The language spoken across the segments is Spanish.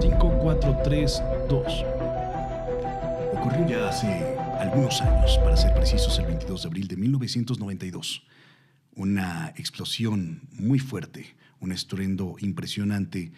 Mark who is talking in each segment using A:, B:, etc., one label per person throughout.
A: 5, 4, 3, 2. Ocurrió ya hace algunos años, para ser precisos, el 22 de abril de 1992. Una explosión muy fuerte, un estruendo impresionante,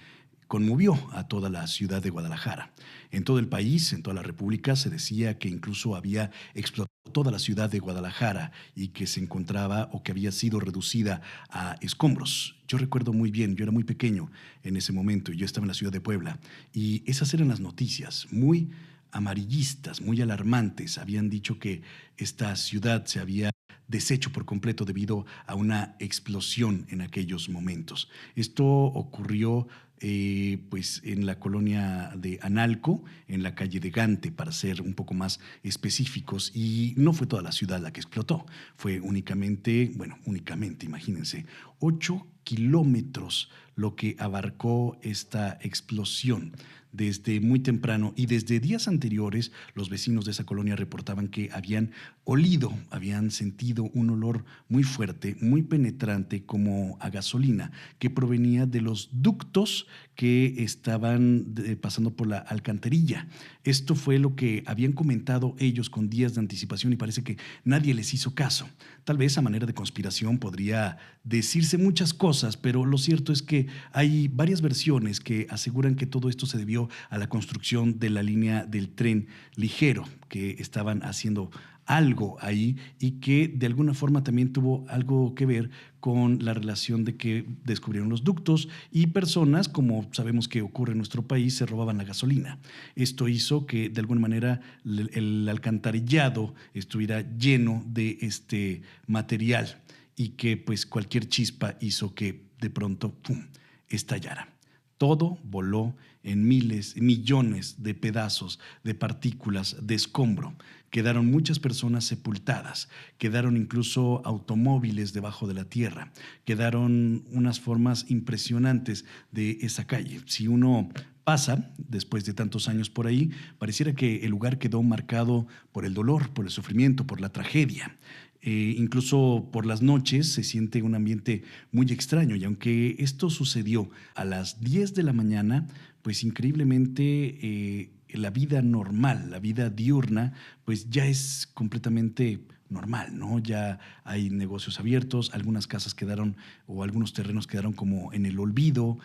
A: conmovió a toda la ciudad de Guadalajara. En todo el país, en toda la República, se decía que incluso había explotado toda la ciudad de Guadalajara y que se encontraba o que había sido reducida a escombros. Yo recuerdo muy bien, yo era muy pequeño en ese momento y yo estaba en la ciudad de Puebla y esas eran las noticias, muy amarillistas, muy alarmantes. Habían dicho que esta ciudad se había deshecho por completo debido a una explosión en aquellos momentos. Esto ocurrió pues en la colonia de Analco, en la calle de Gante, para ser un poco más específicos, y no fue toda la ciudad la que explotó, fue únicamente, bueno, únicamente, imagínense, 8 kilómetros lo que abarcó esta explosión. Desde muy temprano y desde días anteriores, los vecinos de esa colonia reportaban que habían olido, habían sentido un olor muy fuerte, muy penetrante, como a gasolina, que provenía de los ductos que estaban pasando por la alcantarilla. Esto fue lo que habían comentado ellos con días de anticipación y parece que nadie les hizo caso. Tal vez a manera de conspiración podría decirse muchas cosas, pero lo cierto es que hay varias versiones que aseguran que todo esto se debió a la construcción de la línea del tren ligero, que estaban haciendo algo ahí y que de alguna forma también tuvo algo que ver con la relación de que descubrieron los ductos y personas, como sabemos que ocurre en nuestro país, se robaban la gasolina. Esto hizo que de alguna manera el alcantarillado estuviera lleno de este material y que pues cualquier chispa hizo que de pronto ¡pum!, estallara. Todo voló en miles, millones de pedazos, de partículas, de escombro. Quedaron muchas personas sepultadas, quedaron incluso automóviles debajo de la tierra, quedaron unas formas impresionantes de esa calle. Si uno pasa, después de tantos años por ahí, pareciera que el lugar quedó marcado por el dolor, por el sufrimiento, por la tragedia. Incluso por las noches se siente un ambiente muy extraño y aunque esto sucedió a las 10 de la mañana, pues increíblemente la vida normal, la vida diurna, pues ya es completamente normal, ¿no? Ya hay negocios abiertos, algunas casas quedaron o algunos terrenos quedaron como en el olvido,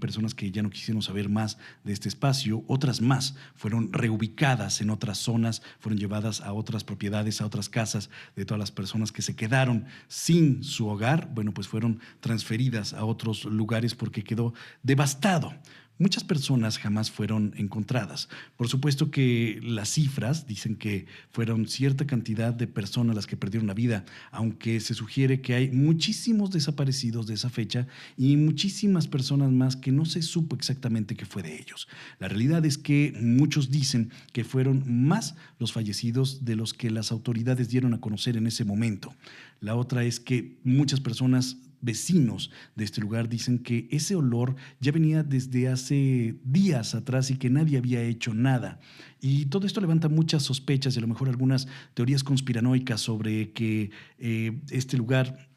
A: personas que ya no quisieron saber más de este espacio, otras más fueron reubicadas en otras zonas, fueron llevadas a otras propiedades, a otras casas de todas las personas que se quedaron sin su hogar, bueno, pues fueron transferidas a otros lugares porque quedó devastado. Muchas personas jamás fueron encontradas. Por supuesto que las cifras dicen que fueron cierta cantidad de personas las que perdieron la vida, aunque se sugiere que hay muchísimos desaparecidos de esa fecha y muchísimas personas más que no se supo exactamente qué fue de ellos. La realidad es que muchos dicen que fueron más los fallecidos de los que las autoridades dieron a conocer en ese momento. La otra es que muchas personas, vecinos de este lugar, dicen que ese olor ya venía desde hace días atrás y que nadie había hecho nada. Y todo esto levanta muchas sospechas y a lo mejor algunas teorías conspiranoicas sobre que este lugar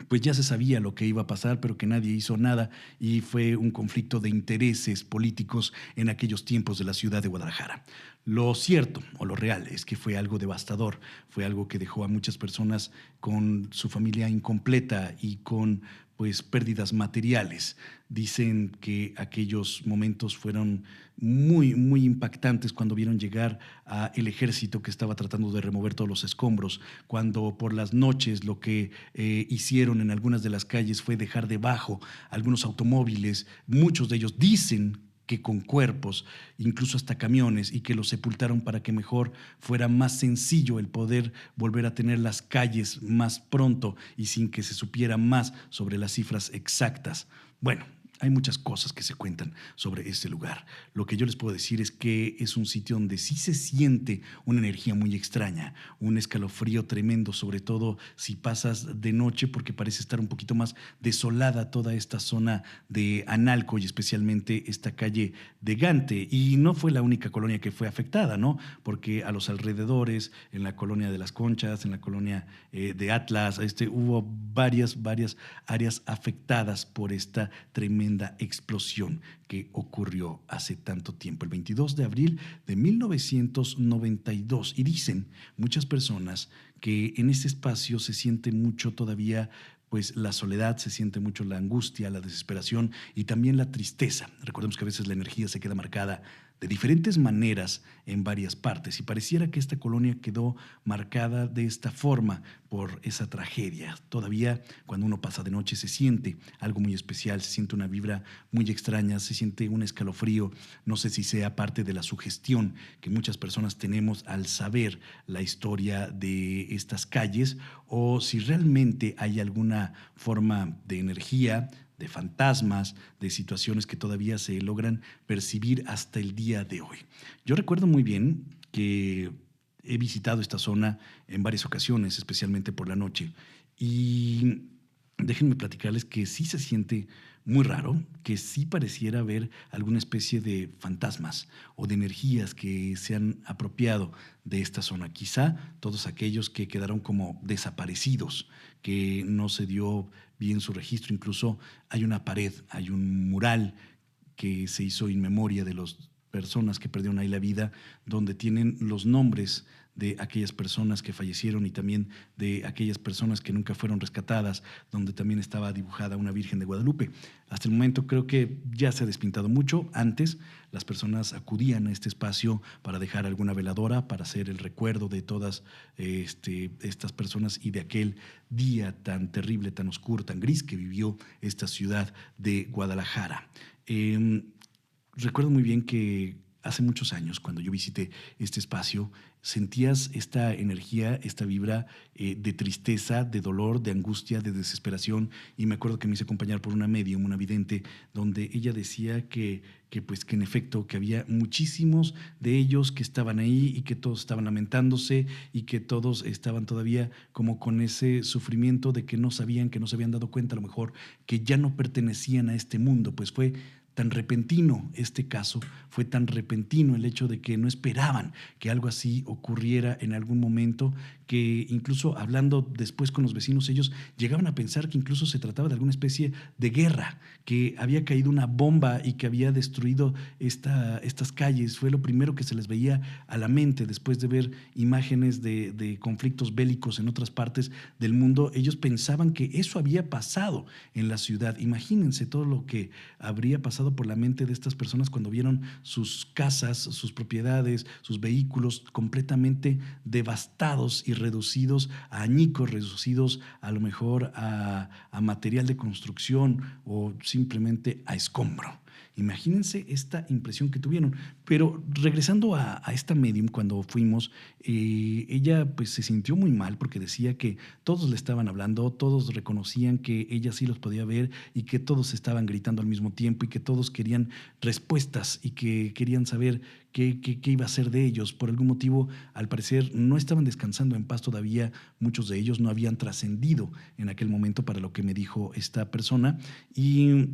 A: pues ya se sabía lo que iba a pasar, pero que nadie hizo nada y fue un conflicto de intereses políticos en aquellos tiempos de la ciudad de Guadalajara. Lo cierto o lo real es que fue algo devastador, fue algo que dejó a muchas personas con su familia incompleta y con pues pérdidas materiales. Dicen que aquellos momentos fueron muy, muy impactantes cuando vieron llegar a el ejército que estaba tratando de remover todos los escombros, cuando por las noches lo que hicieron en algunas de las calles fue dejar debajo algunos automóviles, muchos de ellos dicen que con cuerpos, incluso hasta camiones, y que los sepultaron para que mejor fuera más sencillo el poder volver a tener las calles más pronto y sin que se supiera más sobre las cifras exactas. Bueno, hay muchas cosas que se cuentan sobre este lugar. Lo que yo les puedo decir es que es un sitio donde sí se siente una energía muy extraña, un escalofrío tremendo, sobre todo si pasas de noche, porque parece estar un poquito más desolada toda esta zona de Analco y especialmente esta calle de Gante. Y no fue la única colonia que fue afectada, ¿no? Porque a los alrededores, en la colonia de Las Conchas, en la colonia de Atlas, hubo varias áreas afectadas por esta tremenda tremenda explosión que ocurrió hace tanto tiempo, el 22 de abril de 1992. Y dicen muchas personas que en este espacio se siente mucho todavía pues la soledad, se siente mucho la angustia, la desesperación y también la tristeza. Recordemos que a veces la energía se queda marcada de diferentes maneras en varias partes y pareciera que esta colonia quedó marcada de esta forma por esa tragedia. Todavía cuando uno pasa de noche se siente algo muy especial, se siente una vibra muy extraña, se siente un escalofrío. No sé si sea parte de la sugestión que muchas personas tenemos al saber la historia de estas calles o si realmente hay alguna forma de energía, de fantasmas, de situaciones que todavía se logran percibir hasta el día de hoy. Yo recuerdo muy bien que he visitado esta zona en varias ocasiones, especialmente por la noche, y déjenme platicarles que sí se siente muy raro, que sí pareciera haber alguna especie de fantasmas o de energías que se han apropiado de esta zona. Quizá todos aquellos que quedaron como desaparecidos, que no se dio bien su registro. Incluso hay una pared, hay un mural que se hizo en memoria de las personas que perdieron ahí la vida, donde tienen los nombres de aquellas personas que fallecieron y también de aquellas personas que nunca fueron rescatadas, donde también estaba dibujada una Virgen de Guadalupe. Hasta el momento creo que ya se ha despintado mucho. Antes las personas acudían a este espacio para dejar alguna veladora, para hacer el recuerdo de todas estas personas y de aquel día tan terrible, tan oscuro, tan gris que vivió esta ciudad de Guadalajara. Recuerdo muy bien que hace muchos años, cuando yo visité este espacio, sentías esta energía, esta vibra de tristeza, de dolor, de angustia, de desesperación. Y me acuerdo que me hice acompañar por una medium, una vidente, donde ella decía pues, que en efecto que había muchísimos de ellos que estaban ahí y que todos estaban lamentándose y que todos estaban todavía como con ese sufrimiento de que no sabían, que no se habían dado cuenta a lo mejor que ya no pertenecían a este mundo. Pues fue tan repentino este caso, fue tan repentino el hecho de que no esperaban que algo así ocurriera en algún momento, que incluso hablando después con los vecinos, ellos llegaban a pensar que incluso se trataba de alguna especie de guerra, que había caído una bomba y que había destruido estas calles. Fue lo primero que se les veía a la mente después de ver imágenes de conflictos bélicos en otras partes del mundo. Ellos pensaban que eso había pasado en la ciudad. Imagínense todo lo que habría pasado por la mente de estas personas cuando vieron sus casas, sus propiedades, sus vehículos completamente devastados y reducidos a añicos, reducidos a lo mejor a material de construcción o simplemente a escombro. Imagínense esta impresión que tuvieron. Pero regresando a esta medium, cuando fuimos, ella pues se sintió muy mal porque decía que todos le estaban hablando, todos reconocían que ella sí los podía ver y que todos estaban gritando al mismo tiempo y que todos querían respuestas y que querían saber qué iba a ser de ellos. Por algún motivo, al parecer, no estaban descansando en paz todavía. Muchos de ellos no habían trascendido en aquel momento, para lo que me dijo esta persona. Y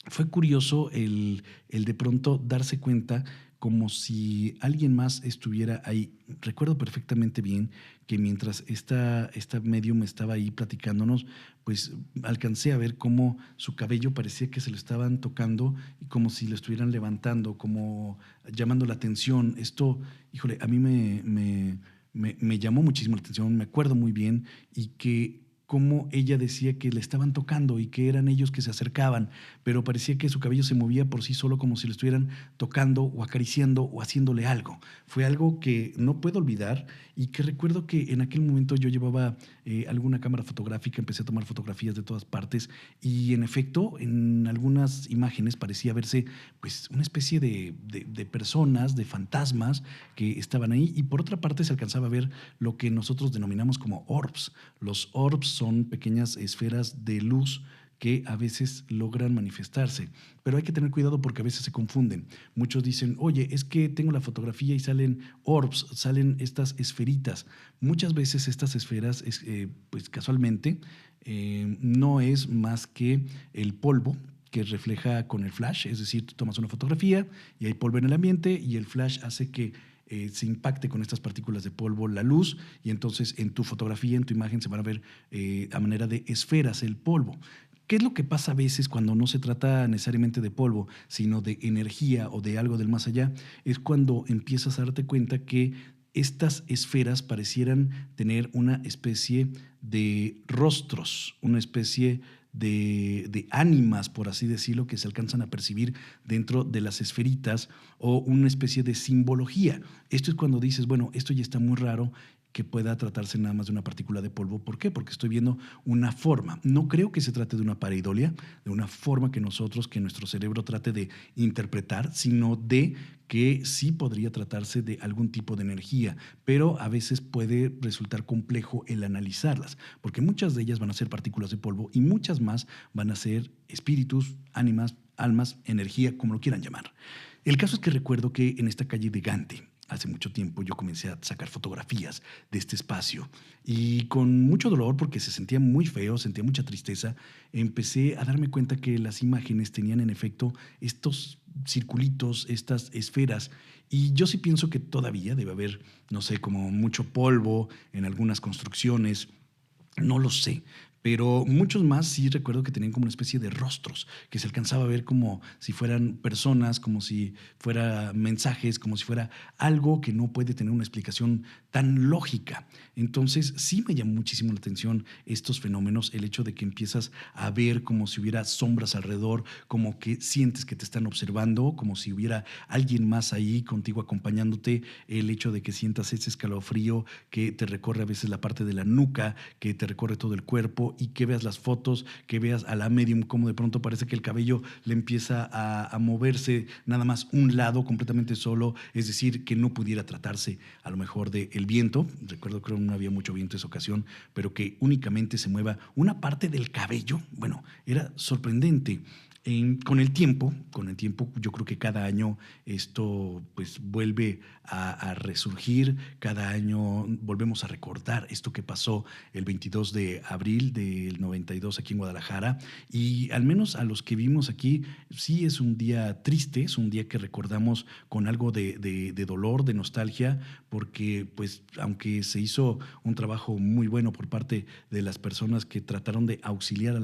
A: fue curioso el de pronto darse cuenta como si alguien más estuviera ahí. Recuerdo perfectamente bien que mientras esta medium estaba ahí platicándonos, pues alcancé a ver cómo su cabello parecía que se lo estaban tocando y como si lo estuvieran levantando, como llamando la atención. Esto, híjole, a mí me llamó muchísimo la atención, me acuerdo muy bien, y que cómo ella decía que le estaban tocando y que eran ellos que se acercaban, pero parecía que su cabello se movía por sí solo como si lo estuvieran tocando o acariciando o haciéndole algo. Fue algo que no puedo olvidar y que recuerdo que en aquel momento yo llevaba alguna cámara fotográfica, empecé a tomar fotografías de todas partes y en efecto en algunas imágenes parecía verse pues una especie de personas, de fantasmas que estaban ahí, y por otra parte se alcanzaba a ver lo que nosotros denominamos como orbs. Los orbs son pequeñas esferas de luz que a veces logran manifestarse, pero hay que tener cuidado porque a veces se confunden. Muchos dicen, oye, es que tengo la fotografía y salen orbs, salen estas esferitas. Muchas veces estas esferas, pues casualmente, no es más que el polvo que refleja con el flash, es decir, tú tomas una fotografía y hay polvo en el ambiente y el flash hace que se impacte con estas partículas de polvo la luz, y entonces en tu fotografía, en tu imagen, se van a ver a manera de esferas el polvo. ¿Qué es lo que pasa a veces cuando no se trata necesariamente de polvo, sino de energía o de algo del más allá? Es cuando empiezas a darte cuenta que estas esferas parecieran tener una especie de rostros, una especie de ánimas, por así decirlo, que se alcanzan a percibir dentro de las esferitas o una especie de simbología. Esto es cuando dices, bueno, esto ya está muy raro que pueda tratarse nada más de una partícula de polvo. ¿Por qué? Porque estoy viendo una forma. No creo que se trate de una pareidolia, de una forma que nuestro cerebro trate de interpretar, sino de que sí podría tratarse de algún tipo de energía, pero a veces puede resultar complejo el analizarlas, porque muchas de ellas van a ser partículas de polvo y muchas más van a ser espíritus, ánimas, almas, energía, como lo quieran llamar. El caso es que recuerdo que en esta calle de Gante, hace mucho tiempo, yo comencé a sacar fotografías de este espacio y con mucho dolor, porque se sentía muy feo, sentía mucha tristeza, empecé a darme cuenta que las imágenes tenían en efecto estos circulitos, estas esferas, y yo sí pienso que todavía debe haber, no sé, como mucho polvo en algunas construcciones, no lo sé, pero muchos más sí recuerdo que tenían como una especie de rostros, que se alcanzaba a ver como si fueran personas, como si fuera mensajes, como si fuera algo que no puede tener una explicación tan lógica. Entonces sí me llamó muchísimo la atención estos fenómenos, el hecho de que empiezas a ver como si hubiera sombras alrededor, como que sientes que te están observando, como si hubiera alguien más ahí contigo acompañándote, el hecho de que sientas ese escalofrío que te recorre a veces la parte de la nuca, que te recorre todo el cuerpo y que veas las fotos, que veas a la medium como de pronto parece que el cabello le empieza a moverse nada más un lado completamente solo, es decir, que no pudiera tratarse a lo mejor del viento. Recuerdo que no había mucho viento en esa ocasión, pero que únicamente se mueva una parte del cabello. Bueno, era sorprendente. Con el tiempo, yo creo que cada año esto pues vuelve a resurgir, cada año volvemos a recordar esto que pasó el 22 de abril del 92 aquí en Guadalajara, y al menos a los que vivimos aquí, sí es un día triste, es un día que recordamos con algo de dolor, de nostalgia, porque pues aunque se hizo un trabajo muy bueno por parte de las personas que trataron de auxiliar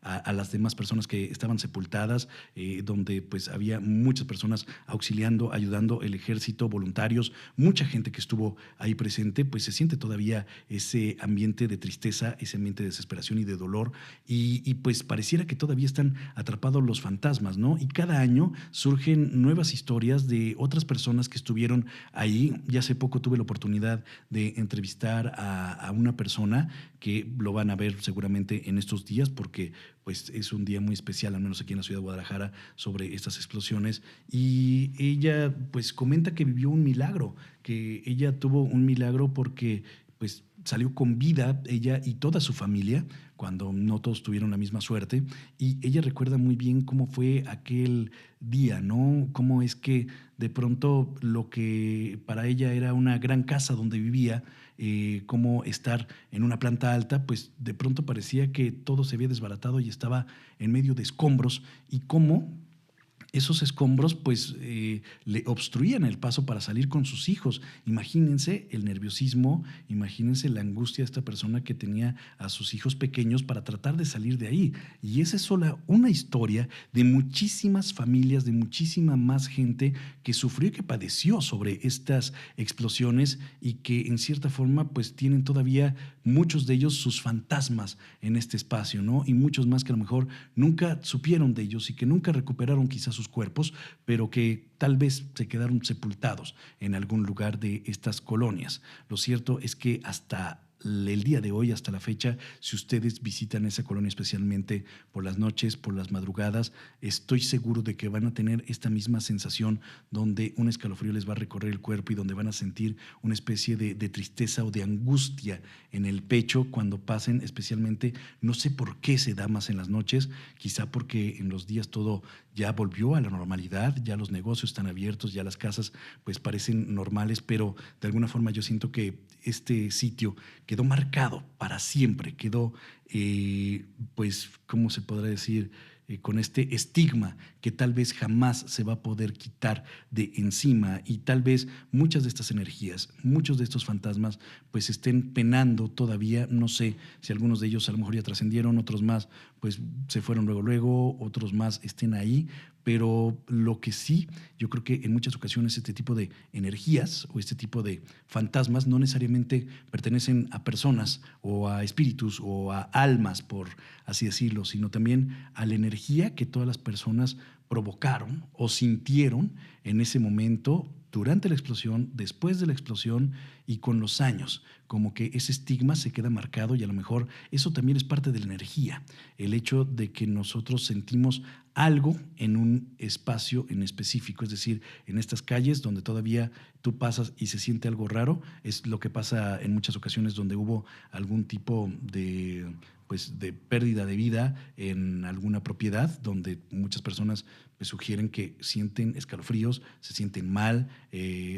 A: a las demás personas que estaban sepultadas, donde pues había muchas personas auxiliando, ayudando, el ejército, voluntarios, mucha gente que estuvo ahí presente, pues se siente todavía ese ambiente de tristeza, ese ambiente de desesperación y de dolor, y pues pareciera que todavía están atrapados los fantasmas, ¿no? Y cada año surgen nuevas historias de otras personas que estuvieron ahí. Ya hace poco tuve la oportunidad de entrevistar a una persona que lo van a ver seguramente en estos días, porque pues es un día muy especial, al menos aquí en la ciudad de Guadalajara, sobre estas explosiones. Y ella pues comenta que vivió un milagro, que ella tuvo un milagro porque pues salió con vida ella y toda su familia, cuando no todos tuvieron la misma suerte, y ella recuerda muy bien cómo fue aquel día, ¿no? Cómo es que de pronto lo que para ella era una gran casa donde vivía, cómo estar en una planta alta, pues de pronto parecía que todo se había desbaratado y estaba en medio de escombros, y cómo esos escombros pues le obstruían el paso para salir con sus hijos. Imagínense el nerviosismo, imagínense la angustia de esta persona que tenía a sus hijos pequeños para tratar de salir de ahí. Y esa es solo una historia de muchísimas familias, de muchísima más gente que sufrió y que padeció sobre estas explosiones, y que en cierta forma pues tienen todavía muchos de ellos sus fantasmas en este espacio, ¿no? Y muchos más que a lo mejor nunca supieron de ellos y que nunca recuperaron quizás sus cuerpos, pero que tal vez se quedaron sepultados en algún lugar de estas colonias. Lo cierto es que hasta el día de hoy, hasta la fecha, si ustedes visitan esa colonia, especialmente por las noches, por las madrugadas, estoy seguro de que van a tener esta misma sensación, donde un escalofrío les va a recorrer el cuerpo y donde van a sentir una especie de tristeza o de angustia en el pecho cuando pasen, especialmente, no sé por qué se da más en las noches, quizá porque en los días todo ya volvió a la normalidad, ya los negocios están abiertos, ya las casas pues parecen normales, pero de alguna forma yo siento que este sitio quedó marcado para siempre, quedó, pues, ¿cómo se podrá decir? con este estigma que tal vez jamás se va a poder quitar de encima, y tal vez muchas de estas energías, muchos de estos fantasmas pues estén penando todavía. No sé si algunos de ellos a lo mejor ya trascendieron, otros más pues se fueron luego, otros más estén ahí, pero lo que sí, yo creo que en muchas ocasiones este tipo de energías o este tipo de fantasmas no necesariamente pertenecen a personas o a espíritus o a almas, por así decirlo, sino también a la energía que todas las personas provocaron o sintieron en ese momento, durante la explosión, después de la explosión y con los años. Como que ese estigma se queda marcado, y a lo mejor eso también es parte de la energía, el hecho de que nosotros sentimos algo en un espacio en específico, es decir, en estas calles donde todavía tú pasas y se siente algo raro. Es lo que pasa en muchas ocasiones donde hubo algún tipo de pérdida de vida en alguna propiedad, donde muchas personas pues sugieren que sienten escalofríos, se sienten mal,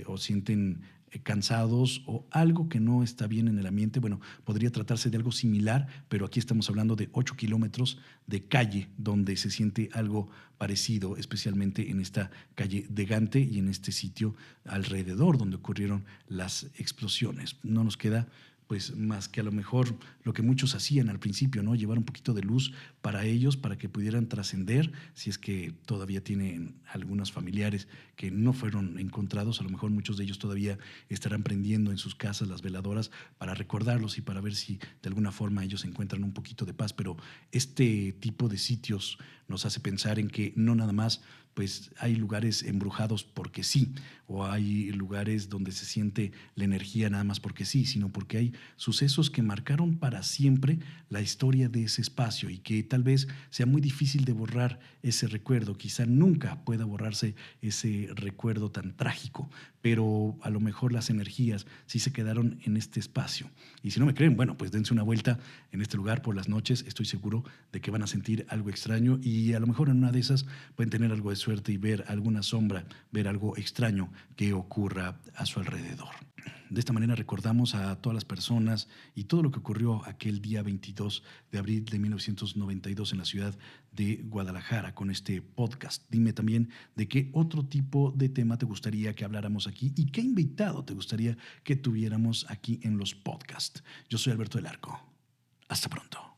A: o sienten cansados o algo que no está bien en el ambiente. Bueno, podría tratarse de algo similar, pero aquí estamos hablando de 8 kilómetros de calle donde se siente algo parecido, especialmente en esta calle de Gante y en este sitio alrededor donde ocurrieron las explosiones. No nos queda pues más que a lo mejor lo que muchos hacían al principio, ¿no? Llevar un poquito de luz para ellos, para que pudieran trascender, si es que todavía tienen algunos familiares que no fueron encontrados. A lo mejor muchos de ellos todavía estarán prendiendo en sus casas las veladoras para recordarlos y para ver si de alguna forma ellos encuentran un poquito de paz. Pero este tipo de sitios nos hace pensar en que no nada más pues hay lugares embrujados porque sí, o hay lugares donde se siente la energía nada más porque sí, sino porque hay sucesos que marcaron para siempre la historia de ese espacio, y que tal vez sea muy difícil de borrar ese recuerdo. Quizá nunca pueda borrarse ese recuerdo tan trágico, pero a lo mejor las energías sí se quedaron en este espacio. Y si no me creen, bueno, pues dense una vuelta en este lugar por las noches. Estoy seguro de que van a sentir algo extraño, y a lo mejor en una de esas pueden tener algo de suerte y ver alguna sombra, ver algo extraño que ocurra a su alrededor. De esta manera recordamos a todas las personas y todo lo que ocurrió aquel día 22 de abril de 1992 en la ciudad de Guadalajara con este podcast. Dime también de qué otro tipo de tema te gustaría que habláramos aquí y qué invitado te gustaría que tuviéramos aquí en los podcasts. Yo soy Alberto del Arco. Hasta pronto.